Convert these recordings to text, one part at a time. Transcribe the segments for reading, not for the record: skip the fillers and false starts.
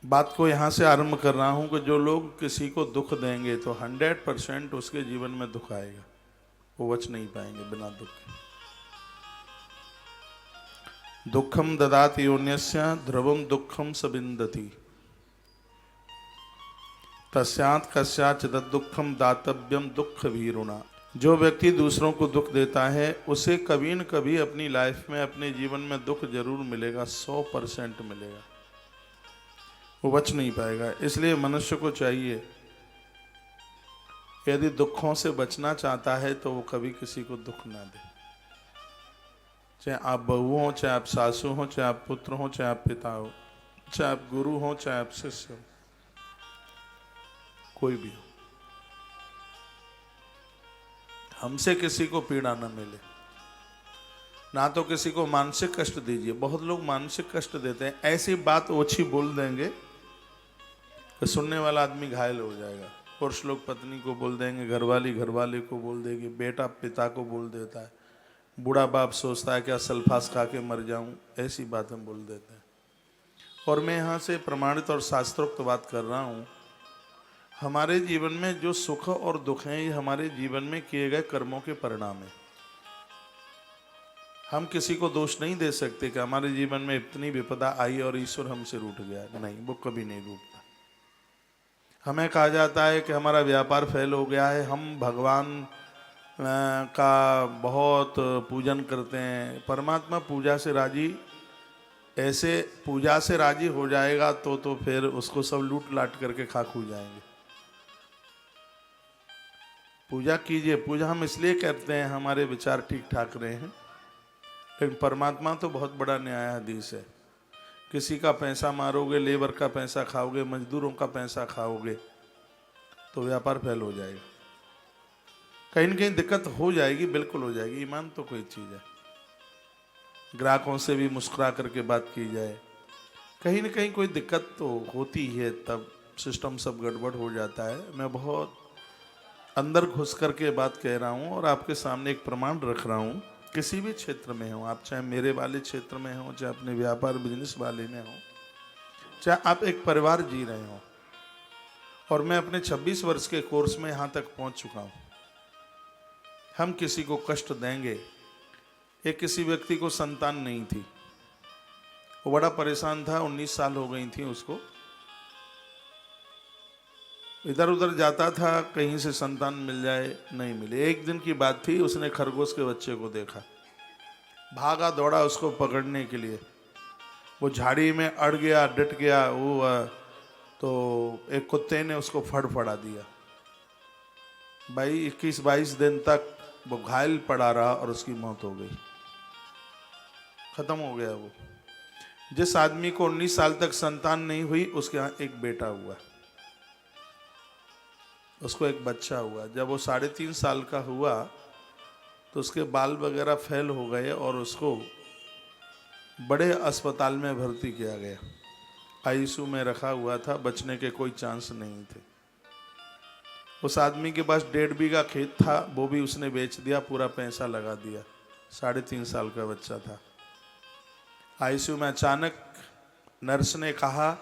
बात को यहाँ से आरंभ कर रहा हूँ कि जो लोग किसी को दुख देंगे तो 100% उसके जीवन में दुख आएगा, वो बच नहीं पाएंगे बिना दुख के। दुखम ददाति योन्यस्य ध्रुवम दुखम सबिंदति तस्यात् कस्याचित् दुखम दातव्यम दुख वीरुणा। जो व्यक्ति दूसरों को दुख देता है उसे कभी न कभी अपनी लाइफ में, अपने जीवन में दुख जरूर मिलेगा, 100% मिलेगा, वो बच नहीं पाएगा। इसलिए मनुष्य को चाहिए, यदि दुखों से बचना चाहता है तो वो कभी किसी को दुख ना दे। चाहे आप बहू हो, चाहे आप सासू हो, चाहे आप पुत्र हो, चाहे आप पिता हो, चाहे आप गुरु हो, चाहे आप शिष्य हो, कोई भी हो, हमसे किसी को पीड़ा न मिले। ना तो किसी को मानसिक कष्ट दीजिए। बहुत लोग मानसिक कष्ट देते हैं, ऐसी बात ओछी बोल देंगे कि सुनने वाला आदमी घायल हो जाएगा। पुरुष लोग पत्नी को बोल देंगे, घरवाली घरवाले को बोल देगी, बेटा पिता को बोल देता है, बूढ़ा बाप सोचता है क्या सल्फास खा के मर जाऊं, ऐसी बातें बोल देते हैं। और मैं यहाँ से प्रमाणित और शास्त्रोक्त बात कर रहा हूँ। हमारे जीवन में जो सुख और दुख हैं, ये हमारे जीवन में किए गए कर्मों के परिणाम हैं। हम किसी को दोष नहीं दे सकते कि हमारे जीवन में इतनी विपदा आई और ईश्वर हमसे रूठ गया। नहीं, वो कभी नहीं रूठता। हमें कहा जाता है कि हमारा व्यापार फेल हो गया है, हम भगवान का बहुत पूजन करते हैं। परमात्मा पूजा से राजी, ऐसे पूजा से राजी हो जाएगा तो फिर उसको सब लूट लाट करके खाक हो जाएंगे। पूजा कीजिए। पूजा हम इसलिए करते हैं हमारे विचार ठीक ठाक रहे हैं, लेकिन परमात्मा तो बहुत बड़ा न्यायाधीश है। किसी का पैसा मारोगे, लेबर का पैसा खाओगे, मजदूरों का पैसा खाओगे तो व्यापार फेल हो जाएगा। कहीं न कहीं दिक्कत हो जाएगी, बिल्कुल हो जाएगी। ईमान तो कोई चीज़ है। ग्राहकों से भी मुस्कुरा करके बात की जाए, कहीं न कहीं कोई दिक्कत तो होती है, तब सिस्टम सब गड़बड़ हो जाता है। मैं बहुत अंदर घुस करके बात कह रहा हूँ और आपके सामने एक प्रमाण रख रहा हूँ। किसी भी क्षेत्र में हो आप, चाहे मेरे वाले क्षेत्र में हो, चाहे अपने व्यापार बिजनेस वाले में हो, चाहे आप एक परिवार जी रहे हो, और मैं अपने 26 वर्ष के कोर्स में यहाँ तक पहुँच चुका हूँ। हम किसी को कष्ट देंगे। एक किसी व्यक्ति को संतान नहीं थी, वो बड़ा परेशान था, 19 साल हो गई थी उसको। इधर उधर जाता था, कहीं से संतान मिल जाए, नहीं मिले। एक दिन की बात थी, उसने खरगोश के बच्चे को देखा, भागा दौड़ा उसको पकड़ने के लिए। वो झाड़ी में अड़ गया, डट गया वो, तो एक कुत्ते ने उसको फड़फड़ा दिया। भाई 21-22 दिन तक वो घायल पड़ा रहा और उसकी मौत हो गई, खत्म हो गया वो। जिस आदमी को 19 साल तक संतान नहीं हुई, उसके यहाँ एक बेटा हुआ, उसको एक बच्चा हुआ। जब वो 3.5 साल का हुआ तो उसके बाल वगैरह फेल हो गए और उसको बड़े अस्पताल में भर्ती किया गया। आईसीयू में रखा हुआ था, बचने के कोई चांस नहीं थे। उस आदमी के पास 1.5 बीघा खेत था, वो भी उसने बेच दिया, पूरा पैसा लगा दिया। 3.5 साल का बच्चा था। आईसीयू में अचानक नर्स ने कहा,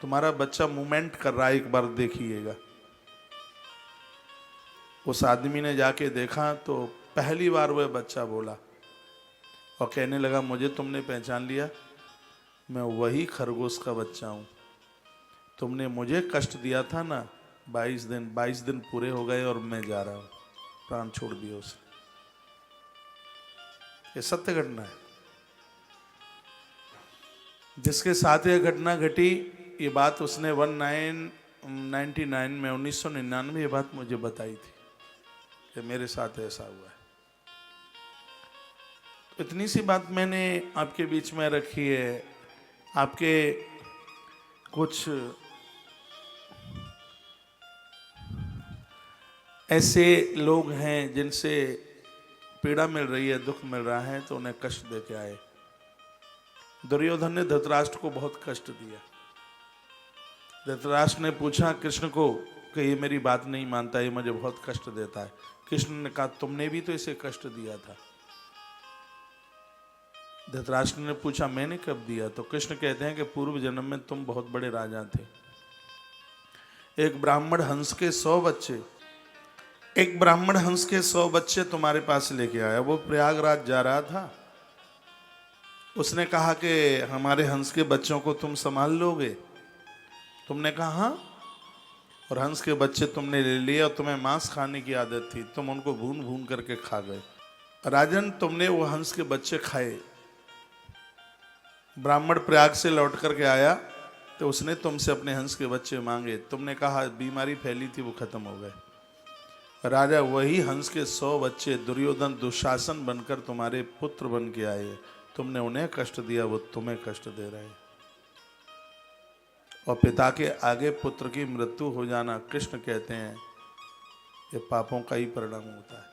तुम्हारा बच्चा मूवमेंट कर रहा है, एक बार देखिएगा। उस आदमी ने जाके देखा तो पहली बार वह बच्चा बोला और कहने लगा, मुझे तुमने पहचान लिया, मैं वही खरगोश का बच्चा हूँ। तुमने मुझे कष्ट दिया था ना, 22 दिन पूरे हो गए और मैं जा रहा हूँ। प्राण छोड़ दिया उसने। ये सत्य घटना है। जिसके साथ यह घटना घटी, ये बात उसने 1999 ये बात मुझे बताई थी कि मेरे साथ ऐसा हुआ है। तो इतनी सी बात मैंने आपके बीच में रखी है। आपके कुछ ऐसे लोग हैं जिनसे पीड़ा मिल रही है, दुख मिल रहा है, तो उन्हें कष्ट दे के आए। दुर्योधन ने धृतराष्ट्र को बहुत कष्ट दिया। धृतराष्ट्र ने पूछा कृष्ण को कि ये मेरी बात नहीं मानता, ये मुझे बहुत कष्ट देता है। कृष्ण ने कहा, तुमने भी तो इसे कष्ट दिया था। धृतराष्ट्र ने पूछा मैंने कब दिया? तो कृष्ण कहते हैं कि पूर्व जन्म में तुम बहुत बड़े राजा थे। एक ब्राह्मण हंस के 100 बच्चे तुम्हारे पास लेके आया। वो प्रयागराज जा रहा था, उसने कहा कि हमारे हंस के बच्चों को तुम संभाल लोगे? तुमने कहा हाँ। और हंस के बच्चे तुमने ले लिए और तुम्हें मांस खाने की आदत थी, तुम उनको भून भून करके खा गए। राजन, तुमने वो हंस के बच्चे खाए। ब्राह्मण प्रयाग से लौट करके आया तो उसने तुमसे अपने हंस के बच्चे मांगे, तुमने कहा बीमारी फैली थी वो खत्म हो गए। राजा, वही हंस के 100 बच्चे दुर्योधन दुशासन बनकर तुम्हारे पुत्र बन के आए, तुमने उन्हें कष्ट दिया, वो तुम्हें कष्ट दे रहे हैं। और पिता के आगे पुत्र की मृत्यु हो जाना, कृष्ण कहते हैं ये पापों का ही परिणाम होता है।